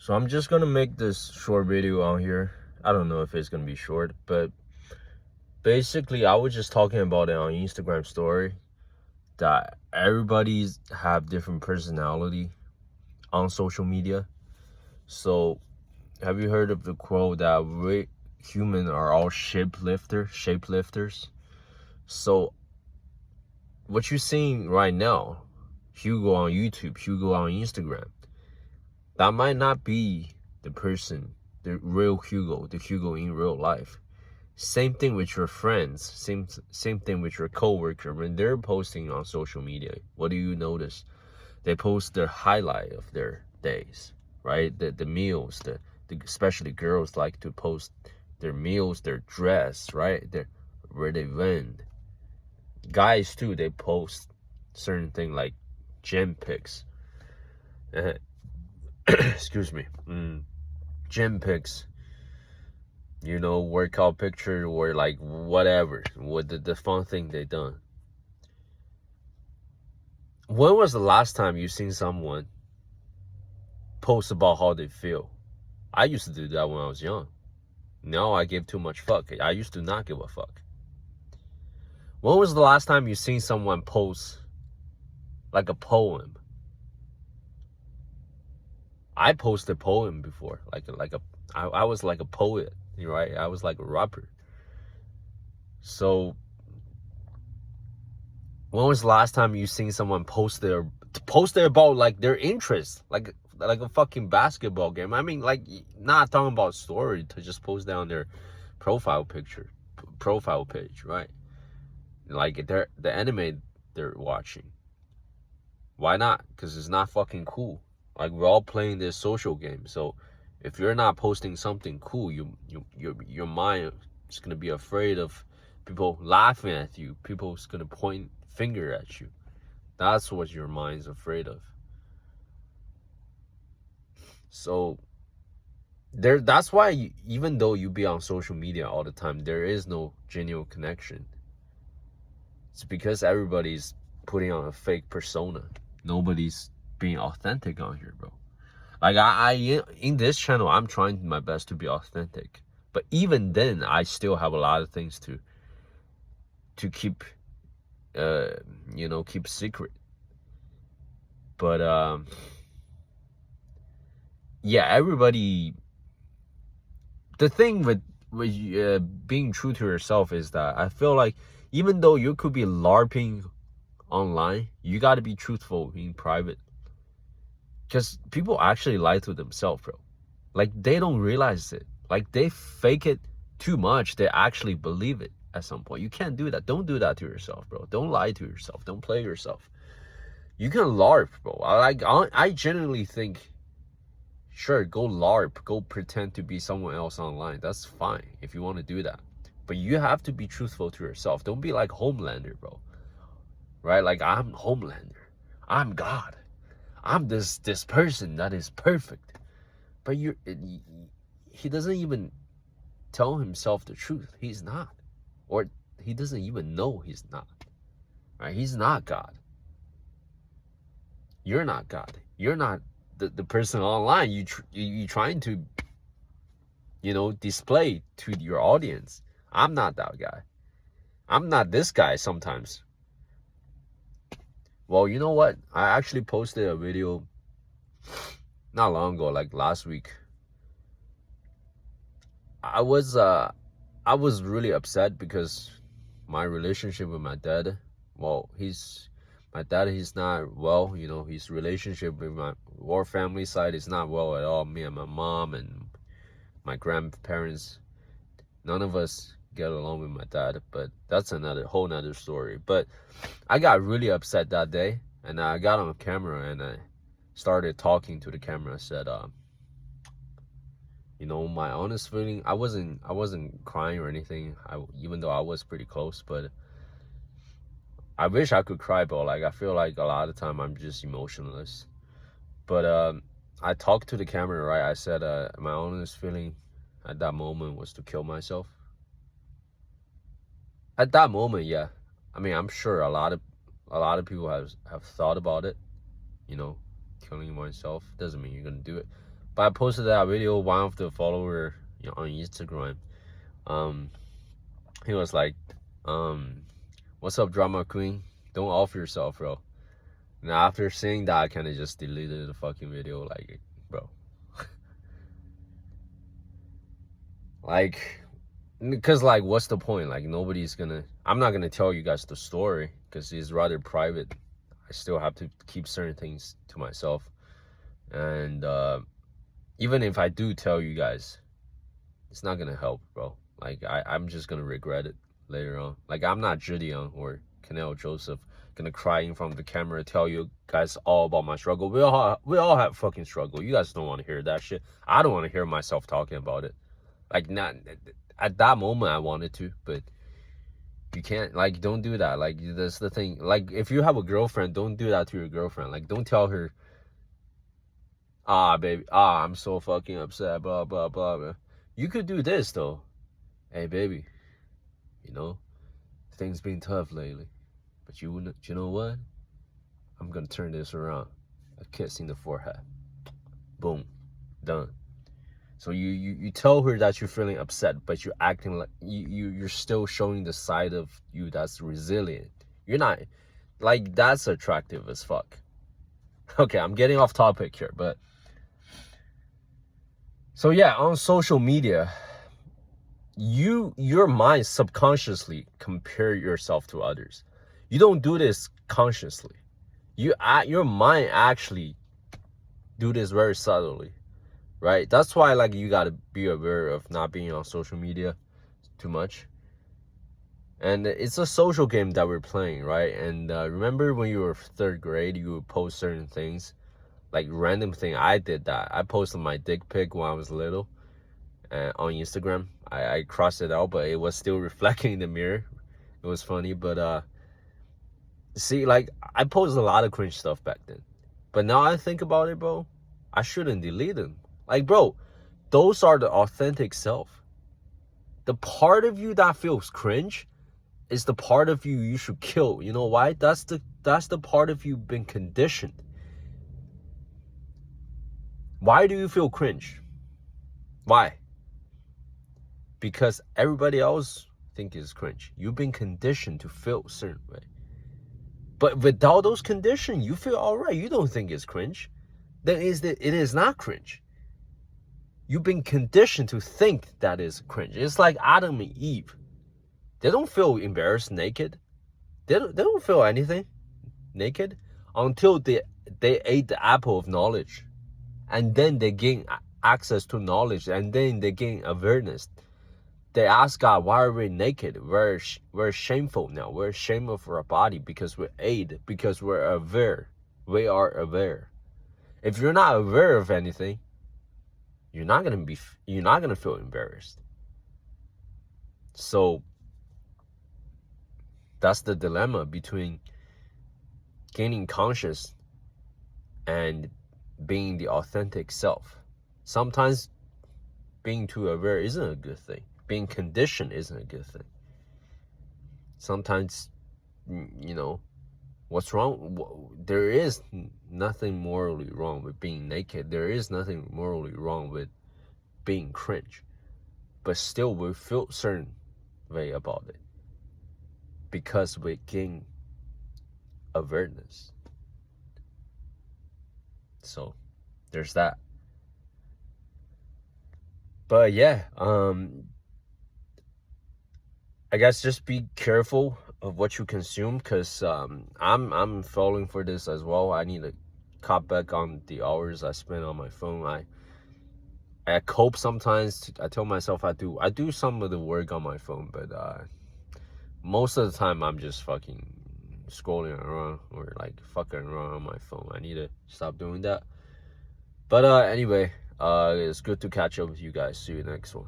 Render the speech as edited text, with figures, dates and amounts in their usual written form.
So I'm just gonna make this short video on here. I don't know if it's gonna be short, but basically I was just talking about it on Instagram story that everybody's have different personality on social media. So have you heard of the quote that we human are all shapelifters? So what you're seeing right now, Hugo on YouTube, Hugo on Instagram, that might not be the person, the real Hugo, the Hugo in real life. Same thing with your friends, same thing with your coworker. When they're posting on social media, what do you notice? They post their highlight of their days, right? The meals, especially girls like to post their meals, their dress, right? Where they went. Guys too, they post certain thing like gym pics. Excuse me. Gym pics, workout picture or like whatever, what the fun thing they done. When was the last time you seen someone post about how they feel? I used to do that when I was young. Now I give too much fuck. I used to not give a fuck. When was the last time you seen someone post like a poem? I posted a poem before, I was like a poet, right? I was like a rapper. So when was the last time you seen someone post their about like their interest, like a fucking basketball game? I mean, like, not talking about story, to just post down their profile page, right? Like the anime they're watching. Why not? Because it's not fucking cool. Like, we're all playing this social game. So if you're not posting something cool, your mind is gonna be afraid of people laughing at you. People's gonna point finger at you. That's what your mind's afraid of. So that's why even though you be on social media all the time, there is no genuine connection. It's because everybody's putting on a fake persona. Nobody's being authentic on here, bro. Like, I in this channel, I'm trying my best to be authentic, but even then I still have a lot of things to keep keep secret. But yeah, everybody, the thing with being true to yourself is that I feel like even though you could be LARPing online, you got to be truthful in private. Because people actually lie to themselves, bro. Like, they don't realize it. Like, they fake it too much. They actually believe it at some point. You can't do that. Don't do that to yourself, bro. Don't lie to yourself. Don't play yourself. You can LARP, bro. I genuinely think, sure, go LARP. Go pretend to be someone else online. That's fine if you want to do that. But you have to be truthful to yourself. Don't be like Homelander, bro. Right? Like, I'm Homelander. I'm God. I'm this person that is perfect. But he doesn't even tell himself the truth. He's not. Or he doesn't even know he's not. Right? He's not God. You're not God. You're not the person online you trying to display to your audience. I'm not that guy. I'm not this guy sometimes. Well, you know what? I actually posted a video not long ago, like last week. I was really upset because my relationship with my dad, well, he's not well. His relationship with my war family side is not well at all. Me and my mom and my grandparents, none of us get along with my dad, but that's whole nother story. But I got really upset that day, and I got on camera and I started talking to the camera. I said, my honest feeling, I wasn't crying or anything, even though I was pretty close, but I wish I could cry, but like, I feel like a lot of the time I'm just emotionless. But I talked to the camera, right? I said, my honest feeling at that moment was to kill myself. At that moment, yeah. I mean, I'm sure a lot of people have thought about it, killing myself. Doesn't mean you're gonna do it. But I posted that video. One of the follower on Instagram, he was like, "What's up, drama queen? Don't off yourself, bro." Now after seeing that, I kind of just deleted the fucking video. Like, bro, like, because like, what's the point? Like, nobody's gonna. I'm not gonna tell you guys the story because it's rather private. I still have to keep certain things to myself, and even if I do tell you guys, it's not gonna help, bro. Like, I'm just gonna regret it later on. Like, I'm not Gideon or Canelo Joseph gonna cry in front of the camera, tell you guys all about my struggle. We all have fucking struggle. You guys don't want to hear that shit. I don't want to hear myself talking about it. Like, not at that moment I wanted to, but you can't. Like, don't do that. Like, that's the thing. Like, if you have a girlfriend, don't do that to your girlfriend. Like, don't tell her, baby, I'm so fucking upset, blah blah blah blah. You could do this though. Hey baby, you know, things been tough lately, but you know what? I'm gonna turn this around. A kiss in the forehead. Boom. Done. So you tell her that you're feeling upset, but you're acting like you're still showing the side of you that's resilient. You're not, like, that's attractive as fuck. Okay, I'm getting off topic here, but so yeah, on social media, your mind subconsciously compare yourself to others. You don't do this consciously. Your mind actually do this very subtly, right? That's why, like, you gotta be aware of not being on social media too much. And it's a social game that we're playing, right? And remember when you were 3rd grade, you would post certain things, like random thing. I did that. I posted my dick pic when I was little on Instagram. I crossed it out, but it was still reflecting in the mirror. It was funny, but see, like, I posted a lot of cringe stuff back then. But now I think about it, bro, I shouldn't delete them. Like, bro, those are the authentic self. The part of you that feels cringe is the part of you should kill. You know why? That's the part of you been conditioned. Why do you feel cringe? Why? Because everybody else think it's cringe. You've been conditioned to feel a certain way. But without those conditions, you feel all right. You don't think it's cringe. Then it is not cringe. You've been conditioned to think that is cringe. It's like Adam and Eve. They don't feel embarrassed naked. They don't feel anything naked until they ate the apple of knowledge. And then they gain access to knowledge, and then they gain awareness. They ask God, why are we naked? We're shameful now. We're ashamed of our body because we ate, because we're aware. We are aware. If you're not aware of anything, you're not gonna feel embarrassed. So that's the dilemma between gaining conscious and being the authentic self. Sometimes being too aware isn't a good thing. Being conditioned isn't a good thing. Sometimes, you know, what's wrong? There is nothing morally wrong with being naked. There is nothing morally wrong with being cringe. But still, we feel a certain way about it because we gain awareness. So there's that. But yeah, I guess just be careful of what you consume, because I'm falling for this as well. I need to cut back on the hours I spend on my phone. I cope sometimes. I tell myself I do some of the work on my phone, but most of the time I'm just fucking scrolling around or like fucking around on my phone. I need to stop doing that. But anyway, it's good to catch up with you guys. See you next one.